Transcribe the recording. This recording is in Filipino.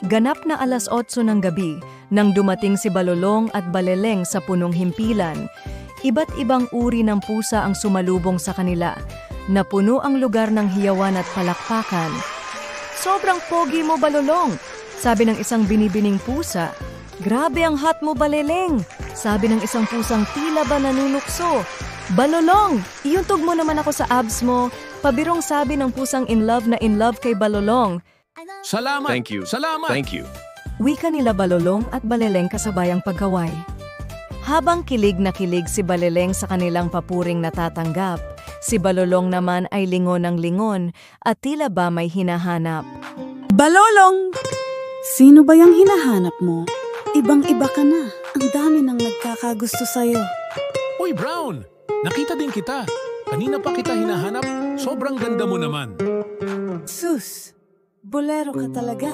Ganap na 8:00 ng gabi nang dumating si Balolong at Baleleng sa punong himpilan. Iba't ibang uri ng pusa ang sumalubong sa kanila. Napuno ang lugar ng hiyawan at palakpakan. "Sobrang pogi mo, Balolong," sabi ng isang binibining pusa. "Grabe ang hot mo, Baleleng," sabi ng isang pusang tila ba nanunukso. "Balolong, iuntog mo naman ako sa abs mo," pabirong sabi ng pusang in love kay Balolong. Salamat! Thank you. Salamat! Thank you. Wika nila Balolong at Baleleng kasabayang pagkaway. Habang kilig na kilig si Baleleng sa kanilang papuring natatanggap, si Balolong naman ay lingon ng lingon at tila ba may hinahanap. Balolong! Sino ba yung hinahanap mo? Ibang-iba ka na. Ang dami nang nagkakagusto sa'yo. Uy, Brown! Nakita din kita. Kanina pa kita hinahanap. Sobrang ganda mo naman. Sus! Bolero ka talaga.